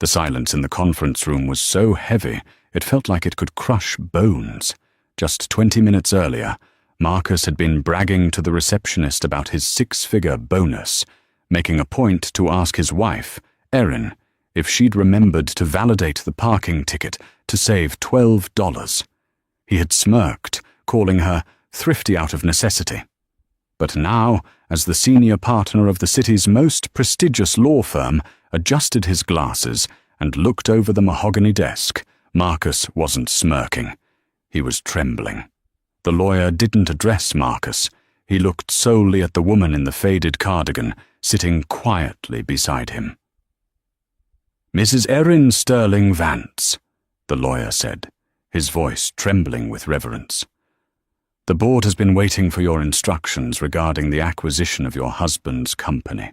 The silence in the conference room was so heavy it felt like it could crush bones. Just 20 minutes earlier, Marcus had been bragging to the receptionist about his 6-figure bonus, making a point to ask his wife, Erin, if she'd remembered to validate the parking ticket to save $12. He had smirked, calling her thrifty out of necessity. But now, as the senior partner of the city's most prestigious law firm adjusted his glasses and looked over the mahogany desk, Marcus wasn't smirking. He was trembling. The lawyer didn't address Marcus. He looked solely at the woman in the faded cardigan, sitting quietly beside him. "Mrs. Erin Sterling Vance," the lawyer said, his voice trembling with reverence. "The board has been waiting for your instructions regarding the acquisition of your husband's company."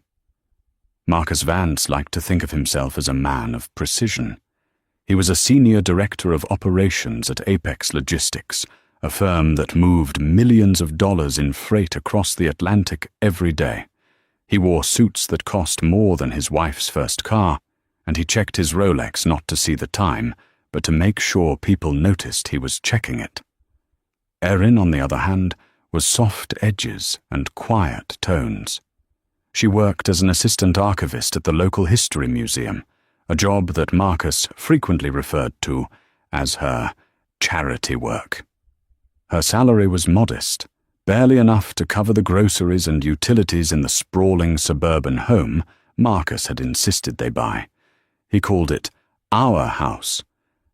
Marcus Vance liked to think of himself as a man of precision. He was a senior director of operations at Apex Logistics, a firm that moved millions of dollars in freight across the Atlantic every day. He wore suits that cost more than his wife's first car, and he checked his Rolex not to see the time, but to make sure people noticed he was checking it. Erin, on the other hand, was soft edges and quiet tones. She worked as an assistant archivist at the local history museum, a job that Marcus frequently referred to as her charity work. Her salary was modest, barely enough to cover the groceries and utilities in the sprawling suburban home Marcus had insisted they buy. He called it our house,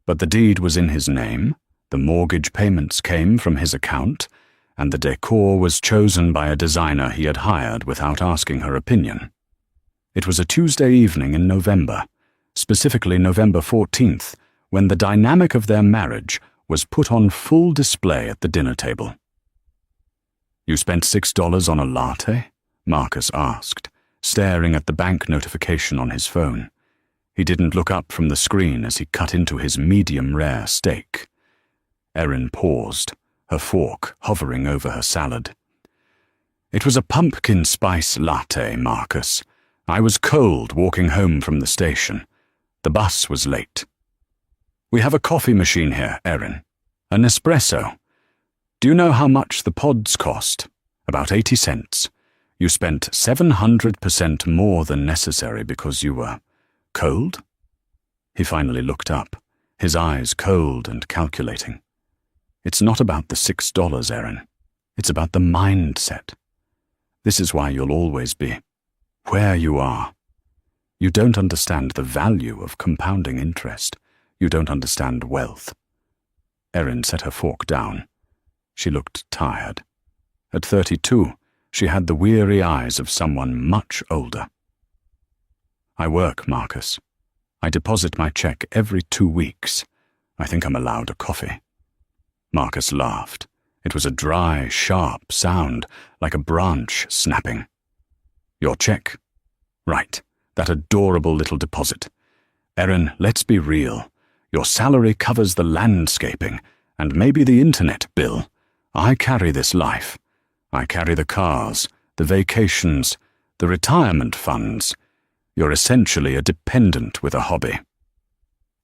but the deed was in his name, the mortgage payments came from his account, and the decor was chosen by a designer he had hired without asking her opinion. It was a Tuesday evening in November, specifically November 14th, when the dynamic of their marriage was put on full display at the dinner table. "You spent $6 on a latte?" Marcus asked, staring at the bank notification on his phone. He didn't look up from the screen as he cut into his medium-rare steak. Erin paused, her fork hovering over her salad. "It was a pumpkin spice latte, Marcus. I was cold walking home from the station. The bus was late." "We have a coffee machine here, Erin. A Nespresso. Do you know how much the pods cost? About 80 cents. You spent 700% more than necessary because you were cold?" He finally looked up, his eyes cold and calculating. "It's not about the $6, Erin. It's about the mindset. This is why you'll always be where you are. You don't understand the value of compounding interest. You don't understand wealth." Erin set her fork down. She looked tired. At 32, she had the weary eyes of someone much older. "I work, Marcus. I deposit my check every 2 weeks. I think I'm allowed a coffee." Marcus laughed. It was a dry, sharp sound, like a branch snapping. "Your check? Right, that adorable little deposit. Erin, let's be real. Your salary covers the landscaping, and maybe the internet bill. I carry this life. I carry the cars, the vacations, the retirement funds. You're essentially a dependent with a hobby."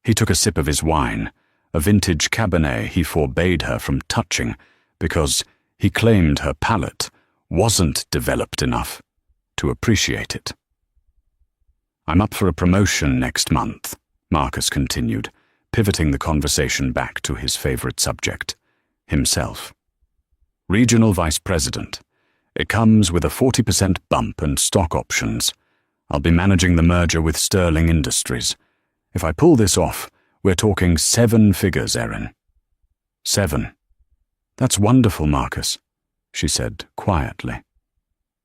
He took a sip of his wine, a vintage Cabernet he forbade her from touching because he claimed her palate wasn't developed enough to appreciate it. "I'm up for a promotion next month," Marcus continued, pivoting the conversation back to his favorite subject, himself. "Regional Vice President. It comes with a 40% bump and stock options. I'll be managing the merger with Sterling Industries. If I pull this off, we're talking 7 figures, Erin." 7. "That's wonderful, Marcus," she said quietly.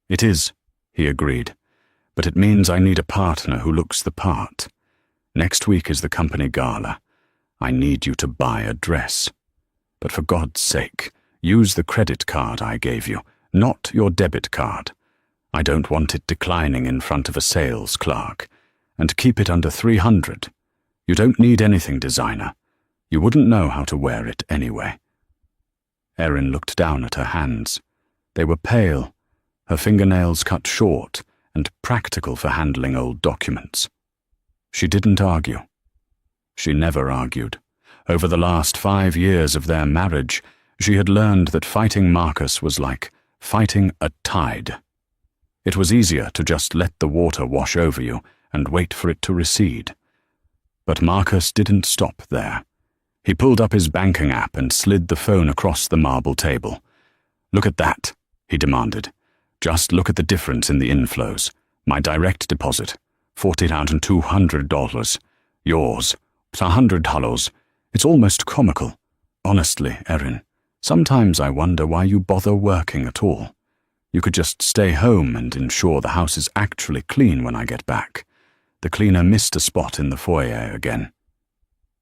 "It is," he agreed, "but it means I need a partner who looks the part. Next week is the company gala. I need you to buy a dress. But for God's sake, use the credit card I gave you, not your debit card. I don't want it declining in front of a sales clerk. And keep it under 300. You don't need anything designer. You wouldn't know how to wear it anyway." Erin looked down at her hands. They were pale, her fingernails cut short and practical for handling old documents. She didn't argue. She never argued. Over the last 5 years of their marriage, she had learned that fighting Marcus was like fighting a tide. It was easier to just let the water wash over you and wait for it to recede. But Marcus didn't stop there. He pulled up his banking app and slid the phone across the marble table. "Look at that," he demanded. "Just look at the difference in the inflows. My direct deposit, $40,200. Yours, $100. It's almost comical. Honestly, Erin, sometimes I wonder why you bother working at all. You could just stay home and ensure the house is actually clean when I get back." The cleaner missed a spot in the foyer again.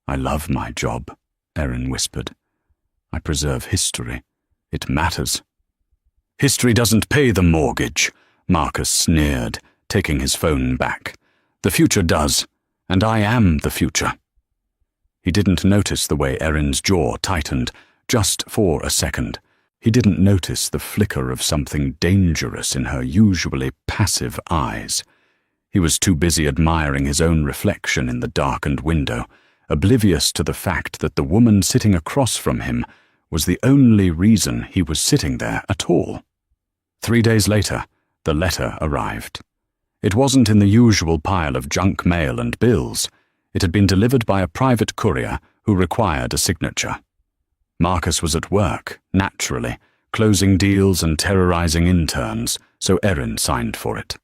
"I love my job," Erin whispered. "I preserve history. It matters." "History doesn't pay the mortgage," Marcus sneered, taking his phone back. "The future does, and I am the future." He didn't notice the way Erin's jaw tightened, just for a second. He didn't notice the flicker of something dangerous in her usually passive eyes. He was too busy admiring his own reflection in the darkened window, oblivious to the fact that the woman sitting across from him was the only reason he was sitting there at all. 3 days later, the letter arrived. It wasn't in the usual pile of junk mail and bills. It had been delivered by a private courier who required a signature. Marcus was at work, naturally, closing deals and terrorizing interns, so Erin signed for it.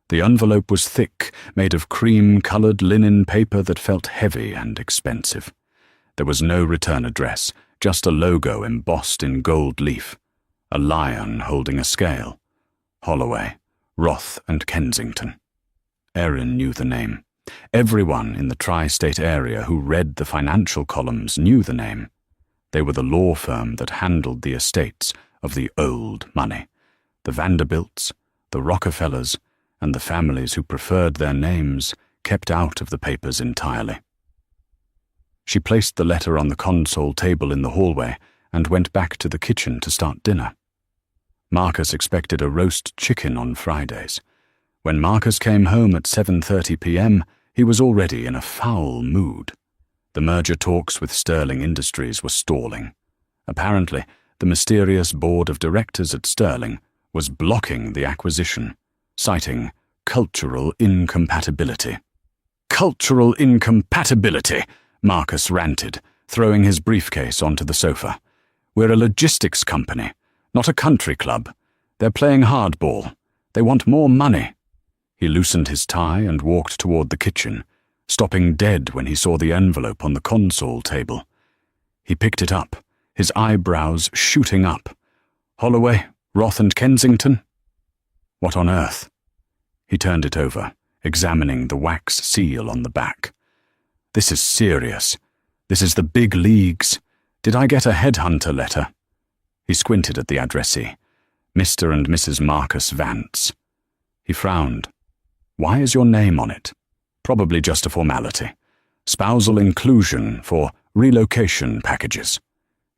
The envelope was thick, made of cream-colored linen paper that felt heavy and expensive. There was no return address, just a logo embossed in gold leaf. A lion holding a scale. Holloway, Roth and Kensington. Erin knew the name. Everyone in the tri-state area who read the financial columns knew the name. They were the law firm that handled the estates of the old money. The Vanderbilts, the Rockefellers, and the families who preferred their names kept out of the papers entirely. She placed the letter on the console table in the hallway and went back to the kitchen to start dinner. Marcus expected a roast chicken on Fridays. When Marcus came home at 7:30 p.m., he was already in a foul mood. The merger talks with Sterling Industries were stalling. Apparently, the mysterious board of directors at Sterling was blocking the acquisition, citing cultural incompatibility. "Cultural incompatibility," Marcus ranted, throwing his briefcase onto the sofa. "We're a logistics company, not a country club. They're playing hardball. They want more money." He loosened his tie and walked toward the kitchen, stopping dead when he saw the envelope on the console table. He picked it up, his eyebrows shooting up. "Holloway, Roth and Kensington? What on earth?" He turned it over, examining the wax seal on the back. "This is serious. This is the big leagues. Did I get a headhunter letter?" He squinted at the addressee, Mr. and Mrs. Marcus Vance. He frowned. "Why is your name on it?" "Probably just a formality. Spousal inclusion for relocation packages."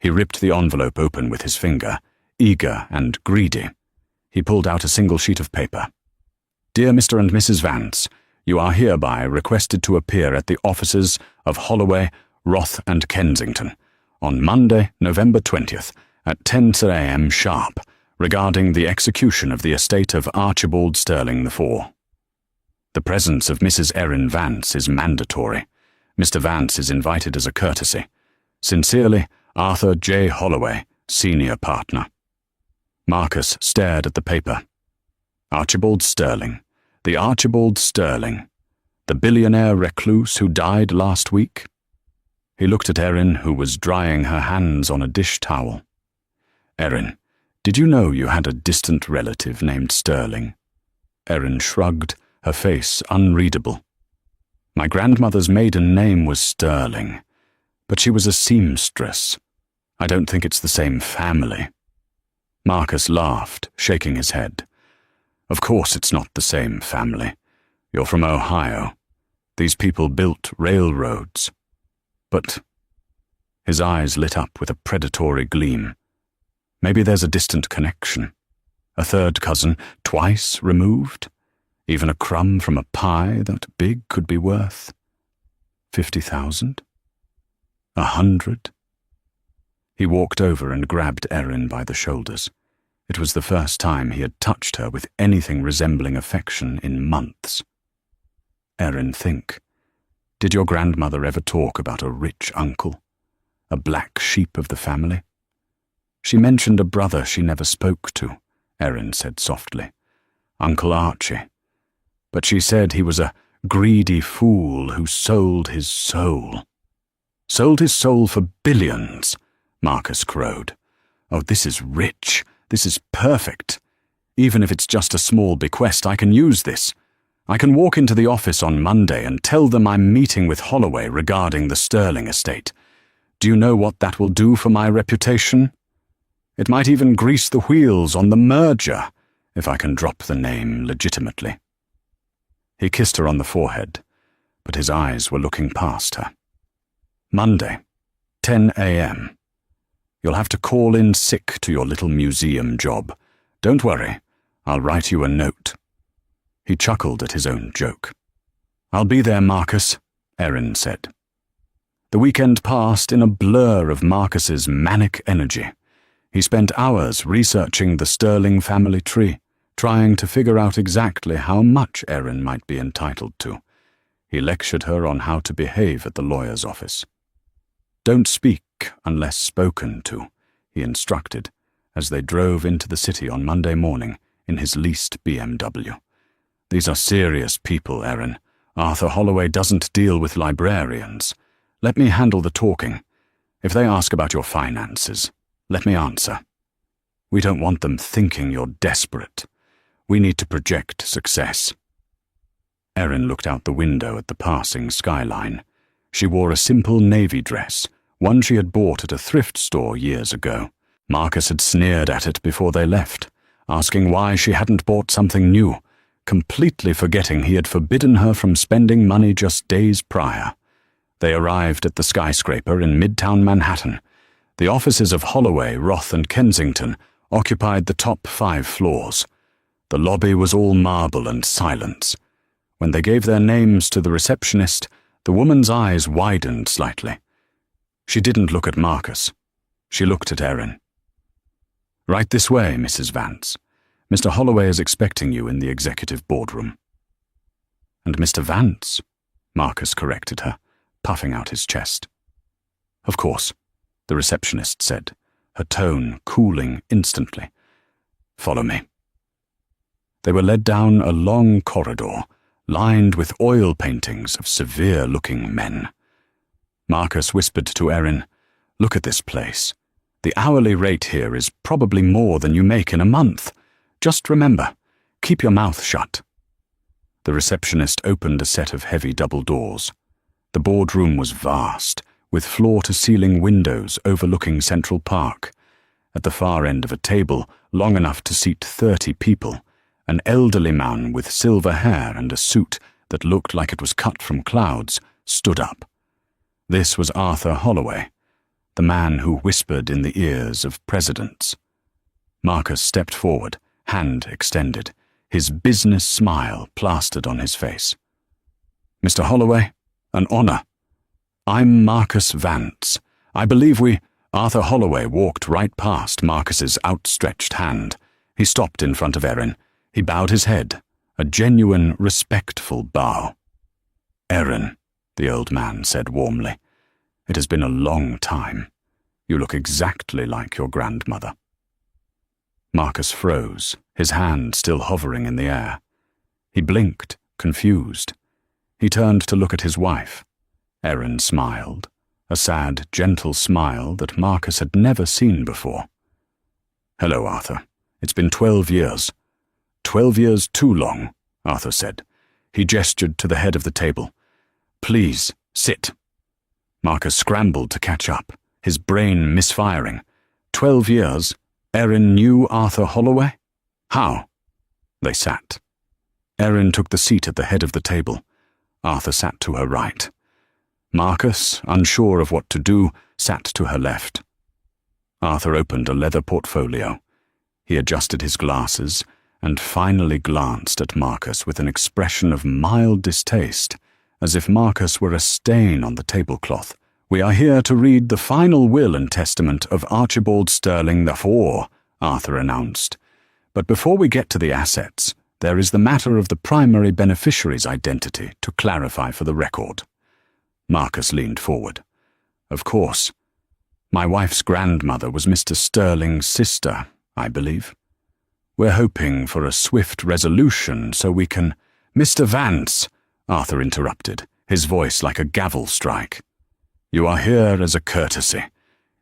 He ripped the envelope open with his finger, eager and greedy. He pulled out a single sheet of paper. "Dear Mr. and Mrs. Vance, you are hereby requested to appear at the offices of Holloway, Roth and Kensington on Monday, November 20th at 10 a.m. sharp regarding the execution of the estate of Archibald Sterling IV. The presence of Mrs. Erin Vance is mandatory. Mr. Vance is invited as a courtesy. Sincerely, Arthur J. Holloway, Senior Partner." Marcus stared at the paper. Archibald Sterling. The Archibald Sterling. The billionaire recluse who died last week. He looked at Erin, who was drying her hands on a dish towel. "Erin, did you know you had a distant relative named Sterling?" Erin shrugged, her face unreadable. "My grandmother's maiden name was Sterling, but she was a seamstress. I don't think it's the same family." Marcus laughed, shaking his head. "Of course it's not the same family. You're from Ohio. These people built railroads. But—" His eyes lit up with a predatory gleam. "Maybe there's a distant connection. A third cousin, twice removed? Even a crumb from a pie that big could be worth." 50,000? 100? He walked over and grabbed Erin by the shoulders. It was the first time he had touched her with anything resembling affection in months. Erin, think. Did your grandmother ever talk about a rich uncle? A black sheep of the family? She mentioned a brother she never spoke to, Erin said softly. Uncle Archie. But she said he was a greedy fool who sold his soul. Sold his soul for billions, Marcus crowed. Oh, this is rich. This is perfect. Even if it's just a small bequest, I can use this. I can walk into the office on Monday and tell them I'm meeting with Holloway regarding the Sterling estate. Do you know what that will do for my reputation? It might even grease the wheels on the merger, if I can drop the name legitimately. He kissed her on the forehead, but his eyes were looking past her. Monday, 10 a.m. You'll have to call in sick to your little museum job. Don't worry, I'll write you a note. He chuckled at his own joke. I'll be there, Marcus, Erin said. The weekend passed in a blur of Marcus's manic energy. He spent hours researching the Sterling family tree, trying to figure out exactly how much Erin might be entitled to. He lectured her on how to behave at the lawyer's office. Don't speak unless spoken to, he instructed, as they drove into the city on Monday morning in his leased BMW. These are serious people, Erin. Arthur Holloway doesn't deal with librarians. Let me handle the talking. If they ask about your finances, let me answer. We don't want them thinking you're desperate. We need to project success. Erin looked out the window at the passing skyline. She wore a simple navy dress, one she had bought at a thrift store years ago. Marcus had sneered at it before they left, asking why she hadn't bought something new, completely forgetting he had forbidden her from spending money just days prior. They arrived at the skyscraper in Midtown Manhattan. The offices of Holloway, Roth and Kensington occupied the top 5 floors. The lobby was all marble and silence. When they gave their names to the receptionist, the woman's eyes widened slightly. She didn't look at Marcus. She looked at Erin. Right this way, Mrs. Vance. Mr. Holloway is expecting you in the executive boardroom. And Mr. Vance, Marcus corrected her, puffing out his chest. Of course, the receptionist said, her tone cooling instantly. Follow me. They were led down a long corridor, lined with oil paintings of severe-looking men. Marcus whispered to Erin, Look at this place. The hourly rate here is probably more than you make in a month. Just remember, keep your mouth shut. The receptionist opened a set of heavy double doors. The boardroom was vast, with floor-to-ceiling windows overlooking Central Park. At the far end of a table, long enough to seat 30 people, an elderly man with silver hair and a suit that looked like it was cut from clouds stood up. This was Arthur Holloway, the man who whispered in the ears of presidents. Marcus stepped forward, hand extended, his business smile plastered on his face. Mr. Holloway, an honor. I'm Marcus Vance. I believe Arthur Holloway walked right past Marcus's outstretched hand. He stopped in front of Erin. He bowed his head, a genuine, respectful bow. Erin, the old man said warmly, it has been a long time. You look exactly like your grandmother. Marcus froze, his hand still hovering in the air. He blinked, confused. He turned to look at his wife. Erin smiled, a sad, gentle smile that Marcus had never seen before. Hello, Arthur. It's been 12 years. 12 years too long, Arthur said. He gestured to the head of the table. Please, sit. Marcus scrambled to catch up, his brain misfiring. 12 years? Erin knew Arthur Holloway? How? They sat. Erin took the seat at the head of the table. Arthur sat to her right. Marcus, unsure of what to do, sat to her left. Arthur opened a leather portfolio. He adjusted his glasses and finally glanced at Marcus with an expression of mild distaste, as if Marcus were a stain on the tablecloth. "We are here to read the final will and testament of Archibald Sterling IV," Arthur announced. "But before we get to the assets, there is the matter of the primary beneficiary's identity to clarify for the record." Marcus leaned forward. "Of course. My wife's grandmother was Mr. Sterling's sister, I believe. We're hoping for a swift resolution so we can—" "Mr. Vance," Arthur interrupted, his voice like a gavel strike. "You are here as a courtesy.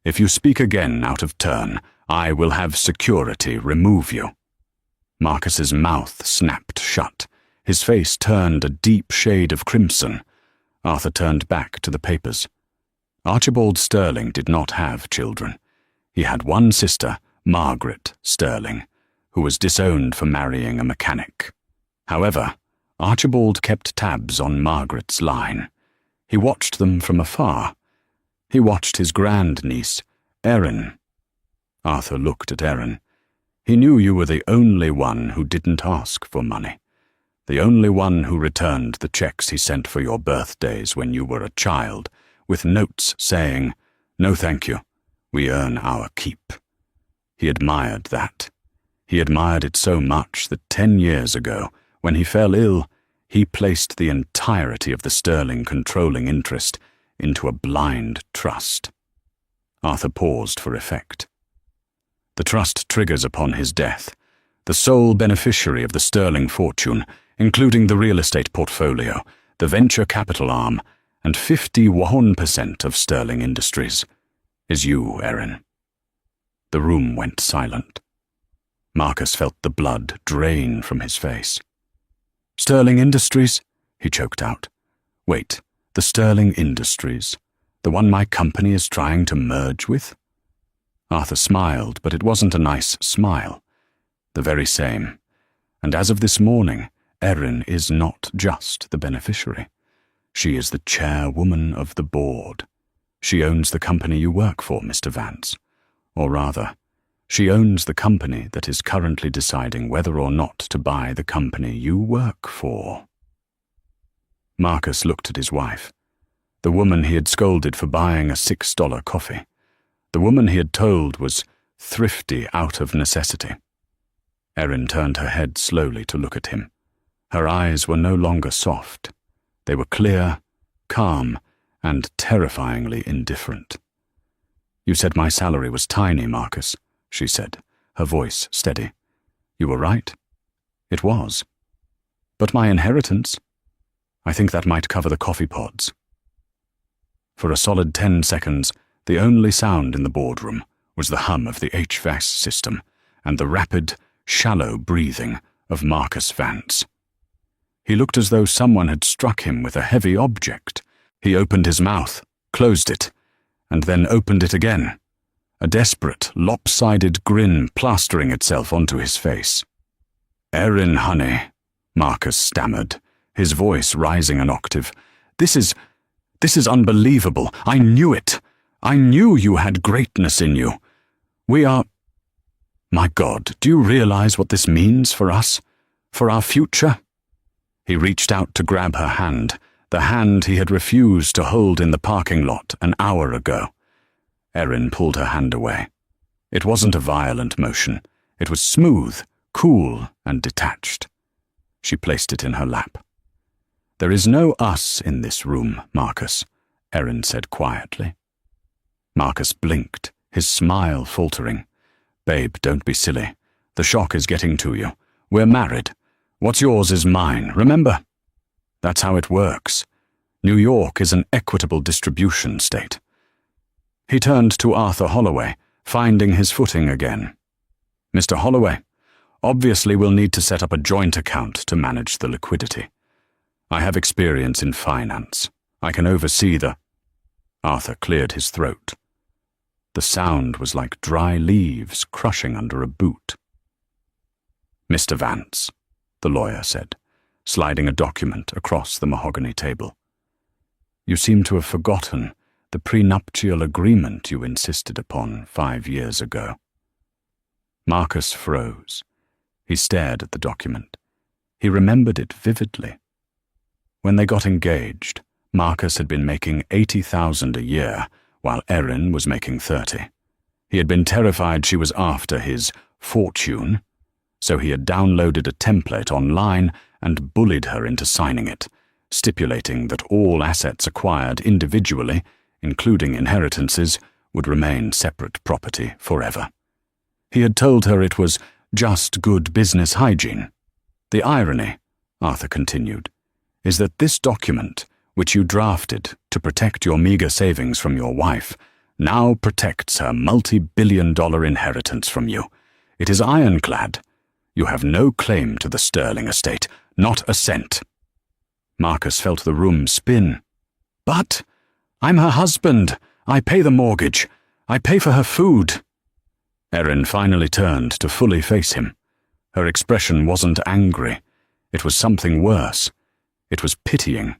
If you speak again out of turn, I will have security remove you." Marcus's mouth snapped shut. His face turned a deep shade of crimson. Arthur turned back to the papers. Archibald Sterling did not have children. He had one sister, Margaret Sterling, who was disowned for marrying a mechanic. However, Archibald kept tabs on Margaret's line. He watched them from afar. He watched his grandniece, Erin. Arthur looked at Erin. "He knew you were the only one who didn't ask for money. The only one who returned the checks he sent for your birthdays when you were a child, with notes saying, 'No thank you, we earn our keep.' He admired that. He admired it so much that 10 years ago, when he fell ill, he placed the entirety of the Sterling controlling interest into a blind trust." Arthur paused for effect. "The trust triggers upon his death. The sole beneficiary of the Sterling fortune, including the real estate portfolio, the venture capital arm, and 51% of Sterling Industries, is you, Erin." The room went silent. Marcus felt the blood drain from his face. "Sterling Industries?" he choked out. "Wait, the Sterling Industries? The one my company is trying to merge with?" Arthur smiled, but it wasn't a nice smile. "The very same. And as of this morning, Erin is not just the beneficiary. She is the chairwoman of the board. She owns the company you work for, Mr. Vance. Or rather, she owns the company that is currently deciding whether or not to buy the company you work for." Marcus looked at his wife, the woman he had scolded for buying a $6 coffee, the woman he had told was thrifty out of necessity. Erin turned her head slowly to look at him. Her eyes were no longer soft. They were clear, calm, and terrifyingly indifferent. "You said my salary was tiny, Marcus," she said, her voice steady. "You were right. It was. But my inheritance? I think that might cover the coffee pods." For a solid 10 seconds, the only sound in the boardroom was the hum of the HVAC system and the rapid, shallow breathing of Marcus Vance. He looked as though someone had struck him with a heavy object. He opened his mouth, closed it, and then opened it again, a desperate, lopsided grin plastering itself onto his face. "Erin, honey," Marcus stammered, his voice rising an octave. This is unbelievable. I knew it. I knew you had greatness in you. We are... My God, do you realize what this means for us? For our future?" He reached out to grab her hand, the hand he had refused to hold in the parking lot an hour ago. Erin pulled her hand away. It wasn't a violent motion. It was smooth, cool, and detached. She placed it in her lap. "There is no us in this room, Marcus," Erin said quietly. Marcus blinked, his smile faltering. "Babe, don't be silly. The shock is getting to you. We're married. What's yours is mine, remember? That's how it works. New York is an equitable distribution state." He turned to Arthur Holloway, finding his footing again. "Mr. Holloway, obviously we'll need to set up a joint account to manage the liquidity. I have experience in finance. I can oversee the—" Arthur cleared his throat. The sound was like dry leaves crushing under a boot. "Mr. Vance," the lawyer said, sliding a document across the mahogany table. "You seem to have forgotten the prenuptial agreement you insisted upon 5 years ago." Marcus froze. He stared at the document. He remembered it vividly. When they got engaged, Marcus had been making $80,000 a year, while Erin was making $30,000. He had been terrified she was after his fortune, so he had downloaded a template online and bullied her into signing it, stipulating that all assets acquired individually, including inheritances, would remain separate property forever. He had told her it was just good business hygiene. The irony, Arthur continued, is that this document, which you drafted to protect your meager savings from your wife, now protects her multi-billion-dollar inheritance from you. It is ironclad. You have no claim to the Sterling estate, not a cent. Marcus felt the room spin. But I'm her husband. I pay the mortgage. I pay for her food. Erin finally turned to fully face him. Her expression wasn't angry. It was something worse. It was pitying.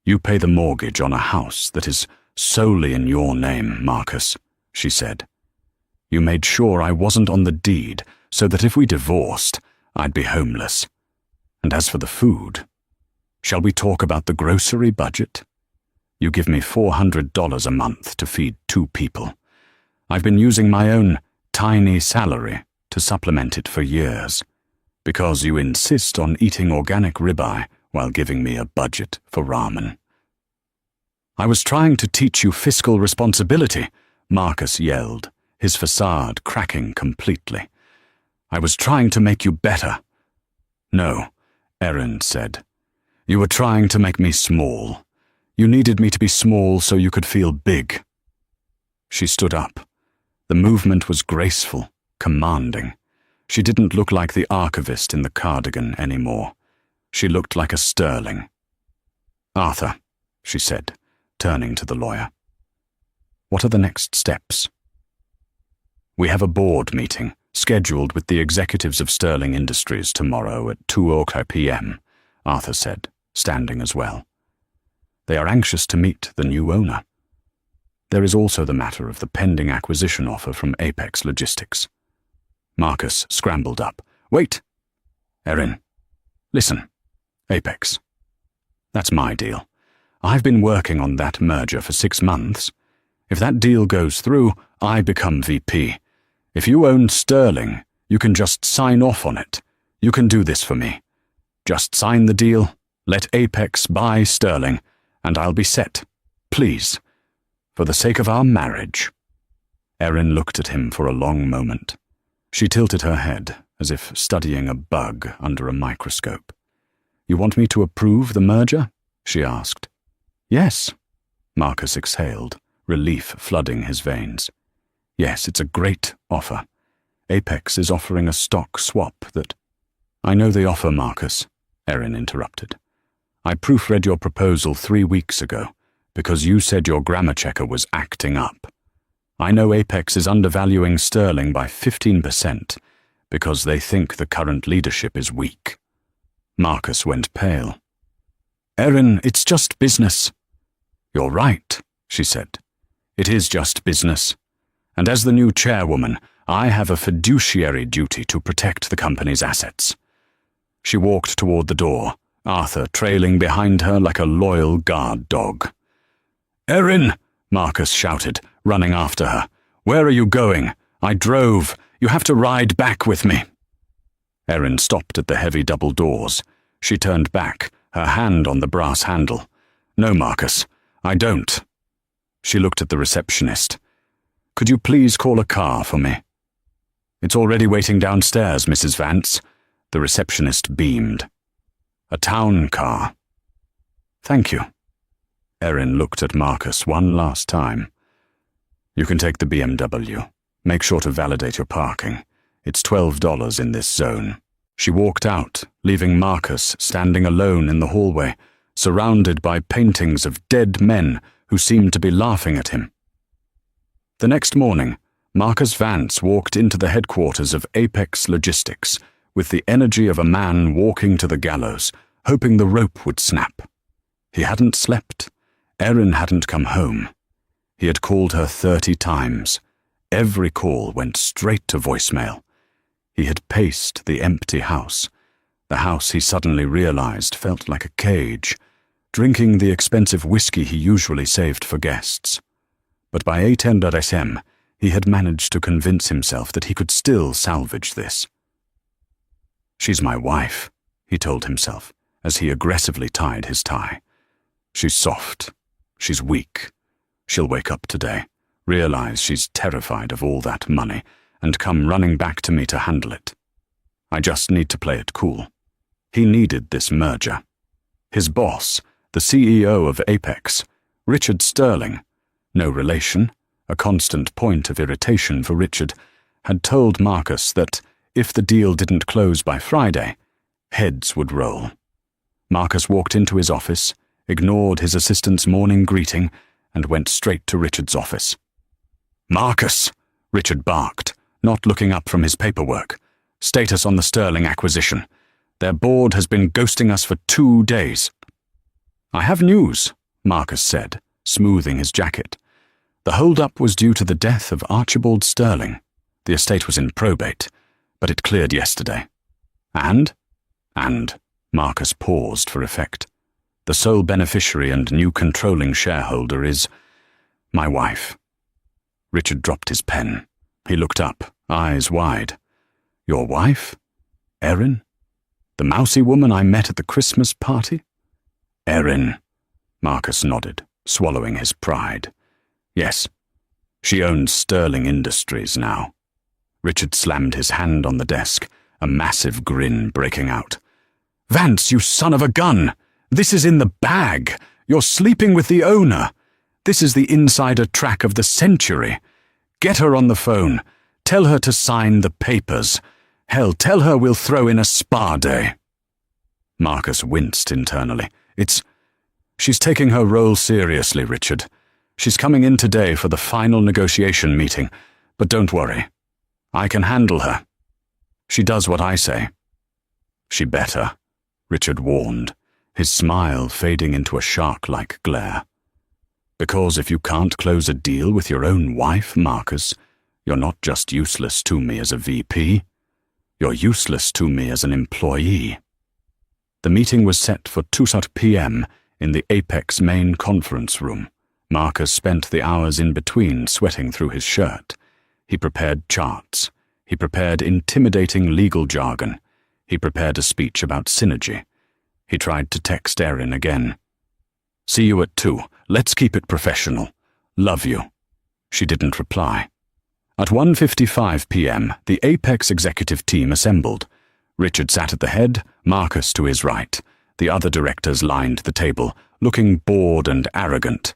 You pay the mortgage on a house that is solely in your name, Marcus, she said. You made sure I wasn't on the deed so that if we divorced, I'd be homeless. And as for the food, shall we talk about the grocery budget? You give me $400 a month to feed 2 people. I've been using my own tiny salary to supplement it for years, because you insist on eating organic ribeye while giving me a budget for ramen. I was trying to teach you fiscal responsibility, Marcus yelled, his facade cracking completely. I was trying to make you better. No, Erin said. You were trying to make me small. You needed me to be small so you could feel big. She stood up. The movement was graceful, commanding. She didn't look like the archivist in the cardigan anymore. She looked like a Sterling. Arthur, she said, turning to the lawyer. What are the next steps? We have a board meeting scheduled with the executives of Sterling Industries tomorrow at 2:00 p.m., Arthur said, standing as well. They are anxious to meet the new owner. There is also the matter of the pending acquisition offer from Apex Logistics. Marcus scrambled up. Wait! Erin, listen. Apex. That's my deal. I've been working on that merger for 6 months. If that deal goes through, I become VP. If you own Sterling, you can just sign off on it. You can do this for me. Just sign the deal, let Apex buy Sterling, and I'll be set. Please. For the sake of our marriage. Erin looked at him for a long moment. She tilted her head, as if studying a bug under a microscope. You want me to approve the merger? She asked. Yes. Marcus exhaled, relief flooding his veins. Yes, it's a great offer. Apex is offering a stock swap that... I know the offer, Marcus, Erin interrupted. I proofread your proposal 3 weeks ago, because you said your grammar checker was acting up. I know Apex is undervaluing Sterling by 15%, because they think the current leadership is weak. Marcus went pale. Erin, it's just business. You're right, she said. It is just business. And as the new chairwoman, I have a fiduciary duty to protect the company's assets. She walked toward the door, Arthur trailing behind her like a loyal guard dog. Erin, Marcus shouted, running after her. Where are you going? I drove. You have to ride back with me. Erin stopped at the heavy double doors. She turned back, her hand on the brass handle. No, Marcus, I don't. She looked at the receptionist. Could you please call a car for me? It's already waiting downstairs, Mrs. Vance. The receptionist beamed. A town car. Thank you. Erin looked at Marcus one last time. You can take the BMW. Make sure to validate your parking. It's $12 in this zone. She walked out, leaving Marcus standing alone in the hallway, surrounded by paintings of dead men who seemed to be laughing at him. The next morning, Marcus Vance walked into the headquarters of Apex Logistics with the energy of a man walking to the gallows, hoping the rope would snap. He hadn't slept. Erin hadn't come home. He had called her 30 times. Every call went straight to voicemail. He had paced the empty house. The house, he suddenly realized, felt like a cage, drinking the expensive whiskey he usually saved for guests. But by 8:10 SM, he had managed to convince himself that he could still salvage this. "She's my wife," he told himself, as he aggressively tied his tie. "She's soft. She's weak. She'll wake up today, realize she's terrified of all that money, and come running back to me to handle it. I just need to play it cool." He needed this merger. His boss, the CEO of Apex, Richard Sterling, no relation, a constant point of irritation for Richard, had told Marcus that if the deal didn't close by Friday, heads would roll. Marcus walked into his office, ignored his assistant's morning greeting, and went straight to Richard's office. "Marcus!" Richard barked, not looking up from his paperwork. "Status on the Sterling acquisition. Their board has been ghosting us for 2 days." "I have news," Marcus said, smoothing his jacket. "The hold-up was due to the death of Archibald Sterling. The estate was in probate, but it cleared yesterday." And, Marcus paused for effect. "The sole beneficiary and new controlling shareholder is my wife." Richard dropped his pen. He looked up, eyes wide. "Your wife? Erin? The mousy woman I met at the Christmas party?" "Erin," Marcus nodded, swallowing his pride. "Yes, she owns Sterling Industries now." Richard slammed his hand on the desk, a massive grin breaking out. "Vance, you son of a gun! This is in the bag! You're sleeping with the owner! This is the insider track of the century! Get her on the phone. Tell her to sign the papers. Hell, tell her we'll throw in a spa day." Marcus winced internally. She's taking her role seriously, Richard. She's coming in today for the final negotiation meeting, but don't worry. I can handle her. She does what I say." "She better," Richard warned, his smile fading into a shark-like glare. "Because if you can't close a deal with your own wife, Marcus, you're not just useless to me as a VP. You're useless to me as an employee." The meeting was set for 2:00 p.m. in the Apex main conference room. Marcus spent the hours in between sweating through his shirt. He prepared charts. He prepared intimidating legal jargon. He prepared a speech about synergy. He tried to text Erin again. "See you at 2. Let's keep it professional. Love you." She didn't reply. At 1:55 p.m., the Apex executive team assembled. Richard sat at the head, Marcus to his right. The other directors lined the table, looking bored and arrogant.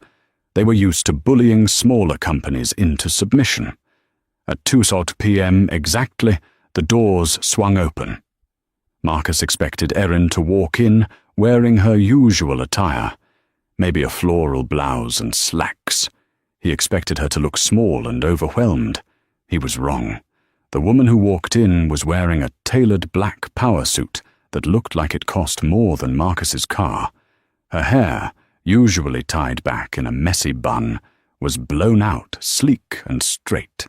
They were used to bullying smaller companies into submission. At 2:00 p.m. exactly, the doors swung open. Marcus expected Erin to walk in wearing her usual attire, maybe a floral blouse and slacks. He expected her to look small and overwhelmed. He was wrong. The woman who walked in was wearing a tailored black power suit that looked like it cost more than Marcus's car. Her hair, usually tied back in a messy bun, was blown out, sleek and straight.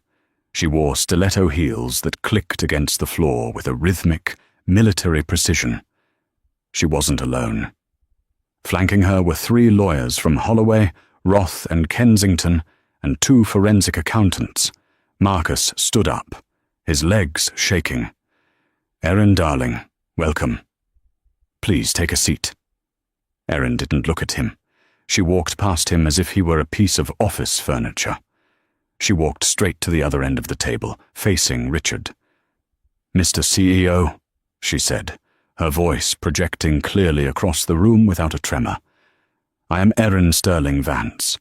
She wore stiletto heels that clicked against the floor with a rhythmic, military precision. She wasn't alone. Flanking her were 3 lawyers from Holloway, Roth and Kensington, and 2 forensic accountants. Marcus stood up, his legs shaking. "Erin, darling, welcome. Please take a seat." Erin didn't look at him. She walked past him as if he were a piece of office furniture. She walked straight to the other end of the table, facing Richard. "Mr. CEO," she said, her voice projecting clearly across the room without a tremor. "I am Erin Sterling Vance.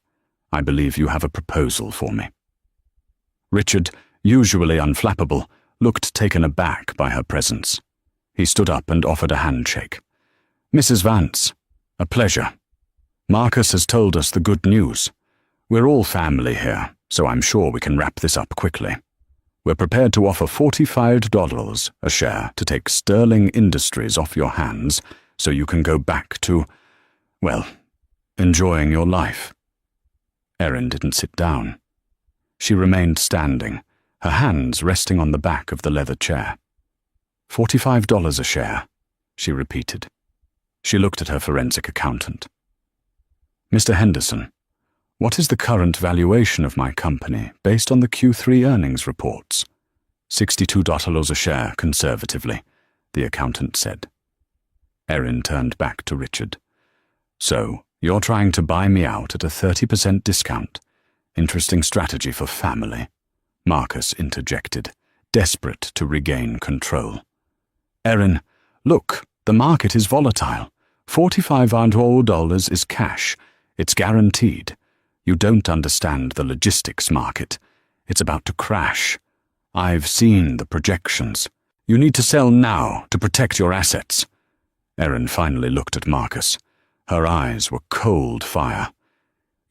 I believe you have a proposal for me." Richard, usually unflappable, looked taken aback by her presence. He stood up and offered a handshake. "Mrs. Vance, a pleasure. Marcus has told us the good news. We're all family here, so I'm sure we can wrap this up quickly. We're prepared to offer $45 a share to take Sterling Industries off your hands so you can go back to, well, enjoying your life." Erin didn't sit down. She remained standing, her hands resting on the back of the leather chair. $45 a share, she repeated. She looked at her forensic accountant. Mr. Henderson, what is the current valuation of my company based on the Q3 earnings reports? $62 a share, conservatively, the accountant said. Erin turned back to Richard. So, you're trying to buy me out at a 30% discount. Interesting strategy for family, Marcus interjected, desperate to regain control. Erin, look, the market is volatile. $45 is cash. It's guaranteed. You don't understand the logistics market. It's about to crash. I've seen the projections. You need to sell now to protect your assets. Erin finally looked at Marcus. Her eyes were cold fire.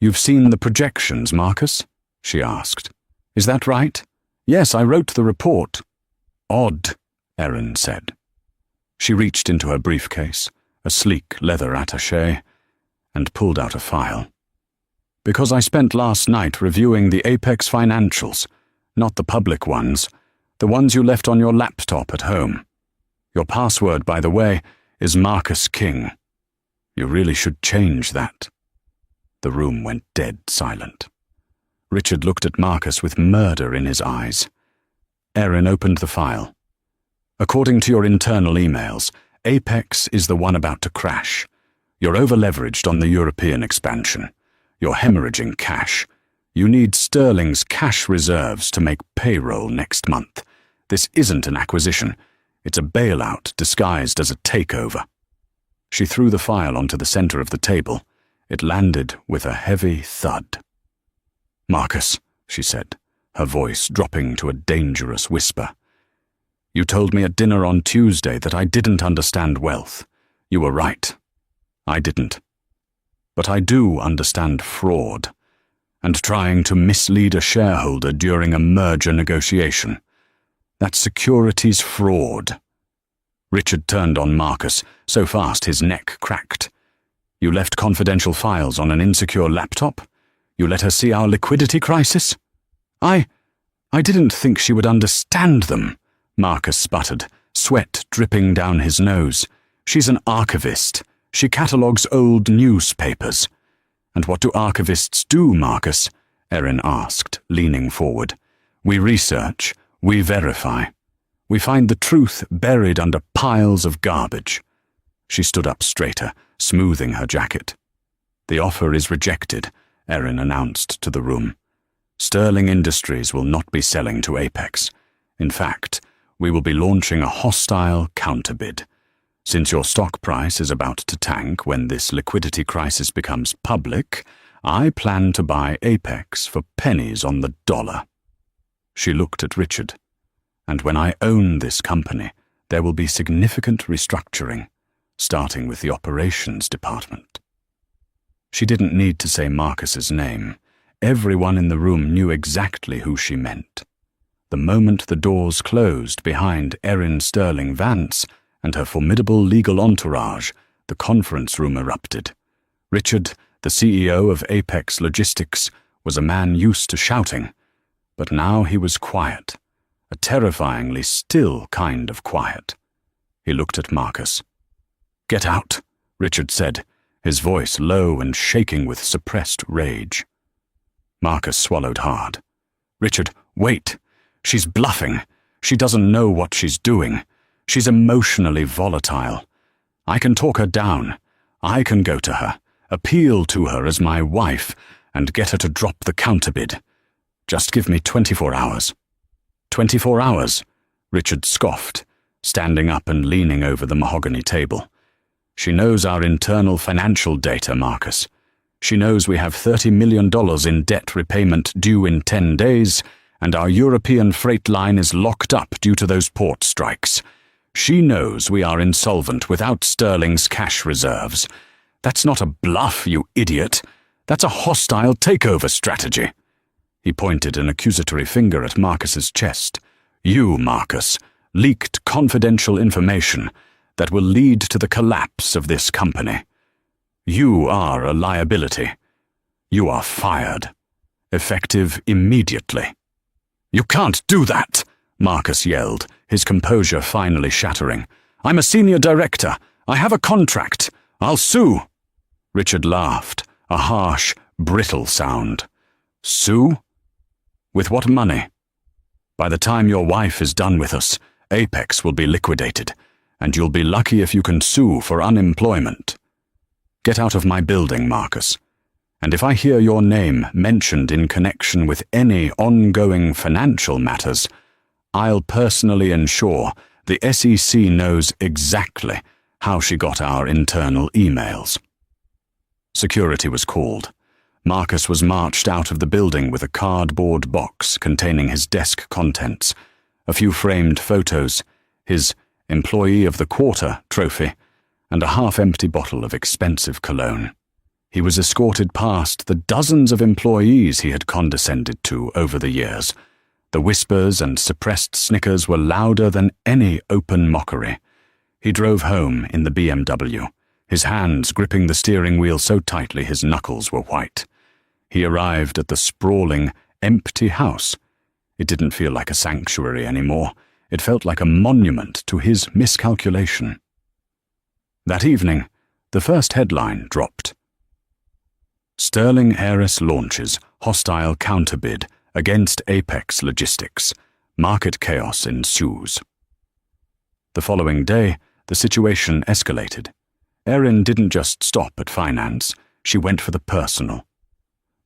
You've seen the projections, Marcus? She asked. Is that right? Yes, I wrote the report. Odd, Erin said. She reached into her briefcase, a sleek leather attaché, and pulled out a file. Because I spent last night reviewing the Apex financials, not the public ones, the ones you left on your laptop at home. Your password, by the way, is Marcus King. You really should change that. The room went dead silent. Richard looked at Marcus with murder in his eyes. Erin opened the file. According to your internal emails, Apex is the one about to crash. You're over-leveraged on the European expansion. You're hemorrhaging cash. You need Sterling's cash reserves to make payroll next month. This isn't an acquisition. It's a bailout disguised as a takeover. She threw the file onto the center of the table. It landed with a heavy thud. Marcus, she said, her voice dropping to a dangerous whisper. You told me at dinner on Tuesday that I didn't understand wealth. You were right. I didn't. But I do understand fraud, and trying to mislead a shareholder during a merger negotiation. That's securities fraud. Richard turned on Marcus, so fast his neck cracked. You left confidential files on an insecure laptop? You let her see our liquidity crisis? I didn't think she would understand them, Marcus sputtered, sweat dripping down his nose. She's an archivist. She catalogues old newspapers. And what do archivists do, Marcus? Erin asked, leaning forward. We research, we verify. We find the truth buried under piles of garbage. She stood up straighter, smoothing her jacket. The offer is rejected, Erin announced to the room. Sterling Industries will not be selling to Apex. In fact, we will be launching a hostile counterbid. Since your stock price is about to tank when this liquidity crisis becomes public, I plan to buy Apex for pennies on the dollar. She looked at Richard. And when I own this company, there will be significant restructuring, starting with the operations department. She didn't need to say Marcus's name. Everyone in the room knew exactly who she meant. The moment the doors closed behind Erin Sterling Vance and her formidable legal entourage, the conference room erupted. Richard, the CEO of Apex Logistics, was a man used to shouting, but now he was quiet, a terrifyingly still kind of quiet. He looked at Marcus. Get out, Richard said, his voice low and shaking with suppressed rage. Marcus swallowed hard. Richard, wait. She's bluffing. She doesn't know what she's doing. She's emotionally volatile. I can talk her down. I can go to her, appeal to her as my wife, and get her to drop the counterbid. Just give me 24 hours. 24 hours, Richard scoffed, standing up and leaning over the mahogany table. She knows our internal financial data, Marcus. She knows we have $30 million in debt repayment due in 10 days, and our European freight line is locked up due to those port strikes. She knows we are insolvent without Sterling's cash reserves. That's not a bluff, you idiot. That's a hostile takeover strategy. He pointed an accusatory finger at Marcus's chest. You, Marcus, leaked confidential information that will lead to the collapse of this company. You are a liability. You are fired. Effective immediately. You can't do that, Marcus yelled, his composure finally shattering. I'm a senior director. I have a contract. I'll sue." Richard laughed, a harsh, brittle sound. "Sue? With what money? By the time your wife is done with us, Apex will be liquidated, and you'll be lucky if you can sue for unemployment. Get out of my building, Marcus. And if I hear your name mentioned in connection with any ongoing financial matters, I'll personally ensure the SEC knows exactly how she got our internal emails." Security was called. Marcus was marched out of the building with a cardboard box containing his desk contents, a few framed photos, his Employee of the Quarter trophy, and a half-empty bottle of expensive cologne. He was escorted past the dozens of employees he had condescended to over the years. The whispers and suppressed snickers were louder than any open mockery. He drove home in the BMW, his hands gripping the steering wheel so tightly his knuckles were white. He arrived at the sprawling, empty house. It didn't feel like a sanctuary anymore. It felt like a monument to his miscalculation. That evening, the first headline dropped. Sterling Heiress launches hostile counterbid against Apex Logistics. Market chaos ensues. The following day, the situation escalated. Erin didn't just stop at finance, she went for the personal.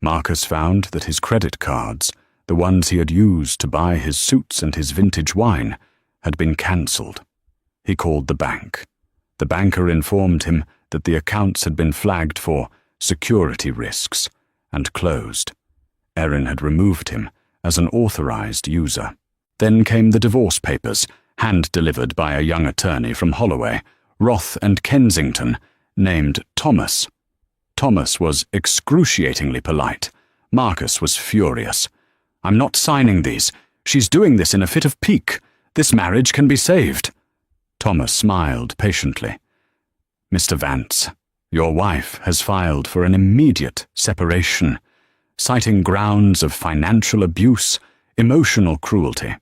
Marcus found that his credit cards, the ones he had used to buy his suits and his vintage wine, had been cancelled. He called the bank. The banker informed him that the accounts had been flagged for security risks and closed. Erin had removed him as an authorized user. Then came the divorce papers, hand-delivered by a young attorney from Holloway, Roth and Kensington, named Thomas. Thomas was excruciatingly polite. Marcus was furious. "I'm not signing these. She's doing this in a fit of pique. This marriage can be saved." Thomas smiled patiently. "Mr. Vance, your wife has filed for an immediate separation, citing grounds of financial abuse, emotional cruelty,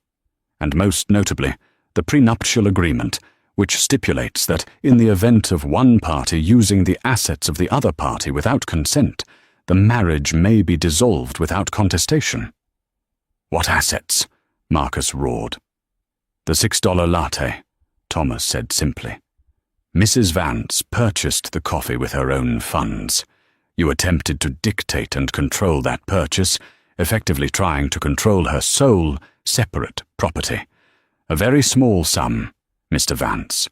and most notably, the prenuptial agreement, which stipulates that in the event of one party using the assets of the other party without consent, the marriage may be dissolved without contestation." "What assets?" Marcus roared. "The $6 latte," Thomas said simply. "Mrs. Vance purchased the coffee with her own funds. You attempted to dictate and control that purchase, effectively trying to control her sole, separate property. A very small sum, Mr. Vance,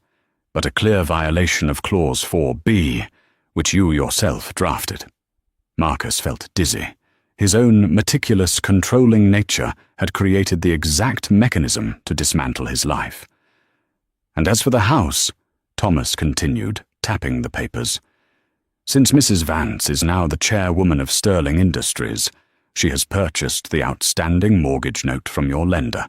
but a clear violation of Clause 4B, which you yourself drafted." Marcus felt dizzy. His own meticulous, controlling nature had created the exact mechanism to dismantle his life. "And as for the house," Thomas continued, tapping the papers, "since Mrs. Vance is now the chairwoman of Sterling Industries, she has purchased the outstanding mortgage note from your lender.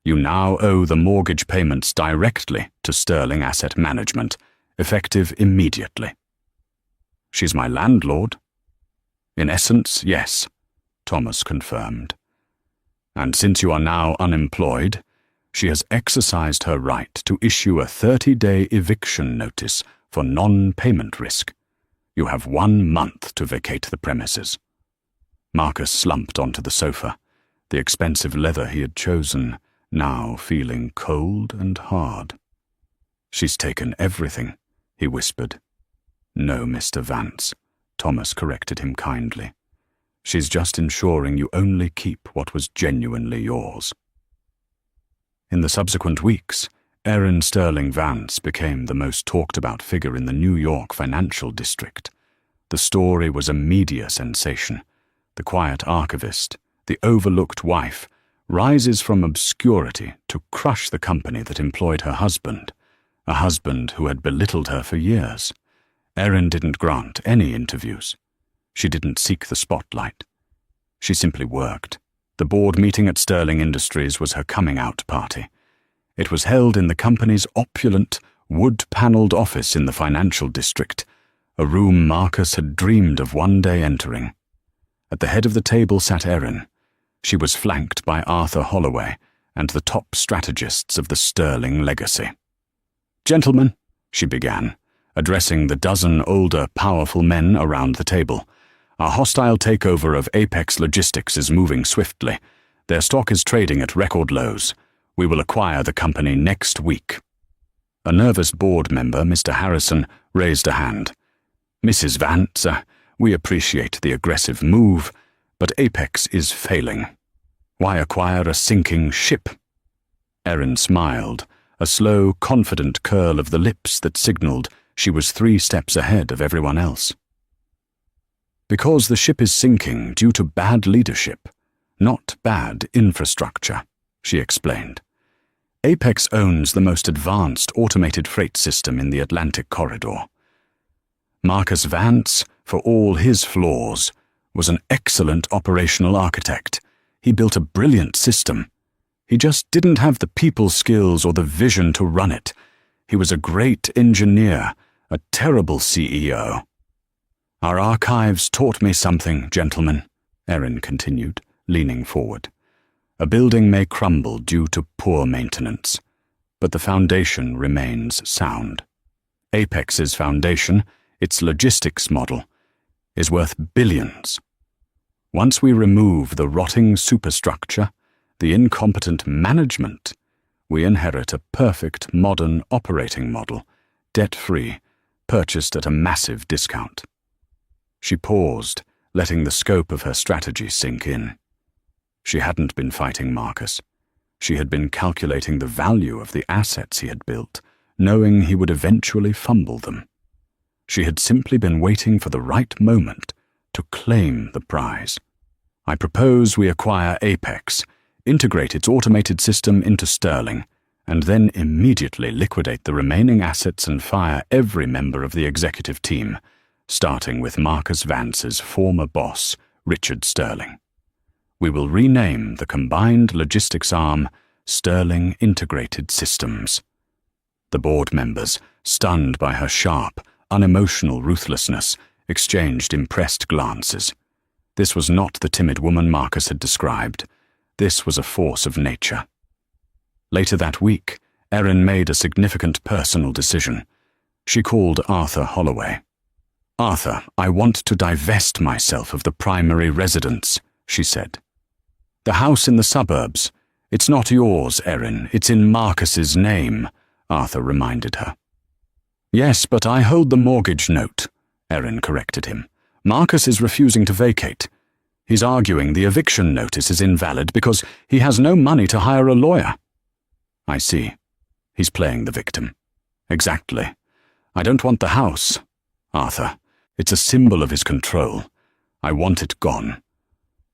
You now owe the mortgage payments directly to Sterling Asset Management, effective immediately." "She's my landlord?" "In essence, yes," Thomas confirmed. "And since you are now unemployed, she has exercised her right to issue a 30-day eviction notice for non-payment risk. You have 1 month to vacate the premises." Marcus slumped onto the sofa, the expensive leather he had chosen now feeling cold and hard. "She's taken everything," he whispered. "No, Mr. Vance," Thomas corrected him kindly. "She's just ensuring you only keep what was genuinely yours." In the subsequent weeks, Erin Sterling Vance became the most talked-about figure in the New York financial district. The story was a media sensation. The quiet archivist, the overlooked wife, rises from obscurity to crush the company that employed her husband, a husband who had belittled her for years. Erin didn't grant any interviews. She didn't seek the spotlight. She simply worked. The board meeting at Sterling Industries was her coming-out party. It was held in the company's opulent, wood-paneled office in the financial district, a room Marcus had dreamed of one day entering. At the head of the table sat Erin. She was flanked by Arthur Holloway and the top strategists of the Sterling legacy. "Gentlemen," she began, addressing the dozen older, powerful men around the table. "Our hostile takeover of Apex Logistics is moving swiftly. Their stock is trading at record lows. We will acquire the company next week." A nervous board member, Mr. Harrison, raised a hand. "Mrs. Vance, we appreciate the aggressive move, but Apex is failing. Why acquire a sinking ship?" Erin smiled, a slow, confident curl of the lips that signaled she was 3 steps ahead of everyone else. "Because the ship is sinking due to bad leadership, not bad infrastructure," she explained. "Apex owns the most advanced automated freight system in the Atlantic corridor. Marcus Vance, for all his flaws, was an excellent operational architect. He built a brilliant system. He just didn't have the people skills or the vision to run it. He was a great engineer, a terrible CEO. Our archives taught me something, gentlemen," Erin continued, leaning forward. "A building may crumble due to poor maintenance, but the foundation remains sound. Apex's foundation, its logistics model, is worth billions. Once we remove the rotting superstructure, the incompetent management, we inherit a perfect modern operating model, debt-free, purchased at a massive discount." She paused, letting the scope of her strategy sink in. She hadn't been fighting Marcus. She had been calculating the value of the assets he had built, knowing he would eventually fumble them. She had simply been waiting for the right moment to claim the prize. "I propose we acquire Apex, integrate its automated system into Sterling, and then immediately liquidate the remaining assets and fire every member of the executive team, starting with Marcus Vance's former boss, Richard Sterling. We will rename the combined logistics arm Sterling Integrated Systems." The board members, stunned by her sharp, unemotional ruthlessness, exchanged impressed glances. This was not the timid woman Marcus had described. This was a force of nature. Later that week, Erin made a significant personal decision. She called Arthur Holloway. "Arthur, I want to divest myself of the primary residence," she said. "The house in the suburbs. It's not yours, Erin. It's in Marcus's name," Arthur reminded her. "Yes, but I hold the mortgage note," Erin corrected him. "Marcus is refusing to vacate. He's arguing the eviction notice is invalid because he has no money to hire a lawyer." "I see. He's playing the victim." "Exactly. I don't want the house, Arthur. It's a symbol of his control. I want it gone.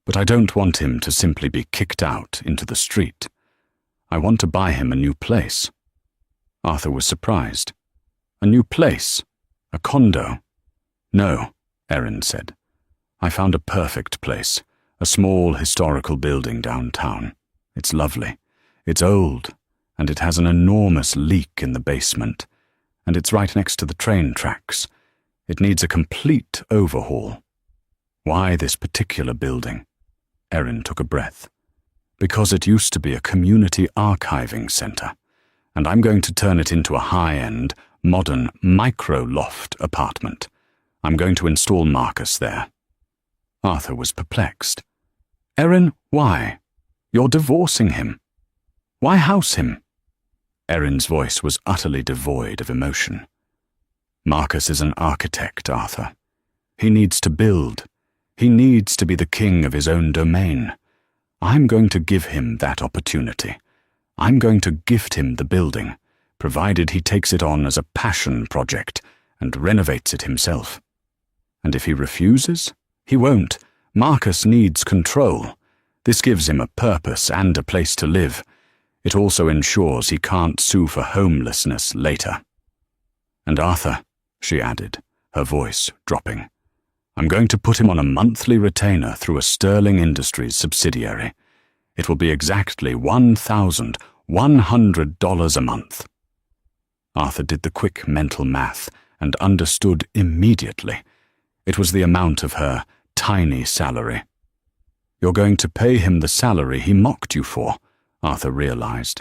But I don't want him to simply be kicked out into the street. I want to buy him a new place." Arthur was surprised. "A new place? A condo?" "No," Erin said. "I found a perfect place, a small historical building downtown. It's lovely. It's old, and it has an enormous leak in the basement, and it's right next to the train tracks. It needs a complete overhaul." "Why this particular building?" Erin took a breath. "Because it used to be a community archiving center, and I'm going to turn it into a high-end, modern micro-loft apartment. I'm going to install Marcus there." Arthur was perplexed. "Erin, why? You're divorcing him. Why house him?" Erin's voice was utterly devoid of emotion. "Marcus is an architect, Arthur. He needs to build. He needs to be the king of his own domain. I'm going to give him that opportunity. I'm going to gift him the building, provided he takes it on as a passion project and renovates it himself. And if he refuses, he won't. Marcus needs control. This gives him a purpose and a place to live. It also ensures he can't sue for homelessness later. And Arthur," she added, her voice dropping, "I'm going to put him on a monthly retainer through a Sterling Industries subsidiary. It will be exactly $1,100 a month." Arthur did the quick mental math and understood immediately. It was the amount of her tiny salary. "You're going to pay him the salary he mocked you for," Arthur realized.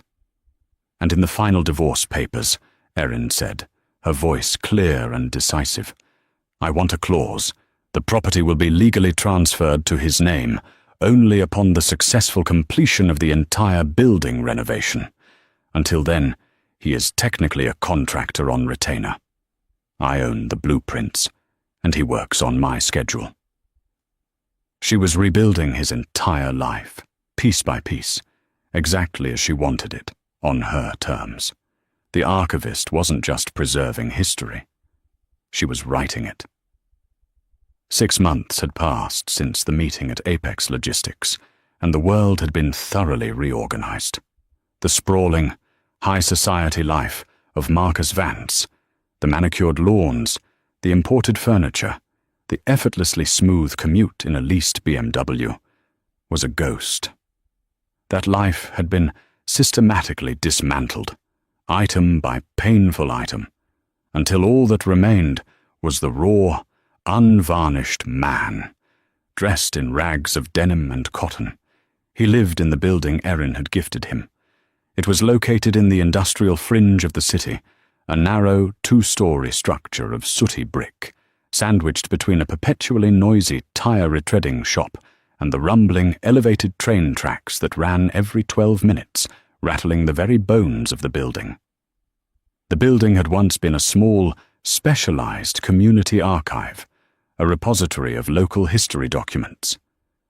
"And in the final divorce papers," Erin said, her voice clear and decisive. "I want a clause. The property will be legally transferred to his name only upon the successful completion of the entire building renovation. Until then, he is technically a contractor on retainer. I own the blueprints, and he works on my schedule." She was rebuilding his entire life, piece by piece, exactly as she wanted it, on her terms. The archivist wasn't just preserving history. She was writing it. 6 months had passed since the meeting at Apex Logistics, and the world had been thoroughly reorganized. The sprawling, high society life of Marcus Vance, the manicured lawns, the imported furniture, the effortlessly smooth commute in a leased BMW, was a ghost. That life had been systematically dismantled, item by painful item, until all that remained was the raw, unvarnished man, dressed in rags of denim and cotton. He lived in the building Erin had gifted him. It was located in the industrial fringe of the city, a narrow, 2-story structure of sooty brick, sandwiched between a perpetually noisy tire-retreading shop and the rumbling, elevated train tracks that ran every 12 minutes, rattling the very bones of the building. The building had once been a small, specialized community archive, a repository of local history documents.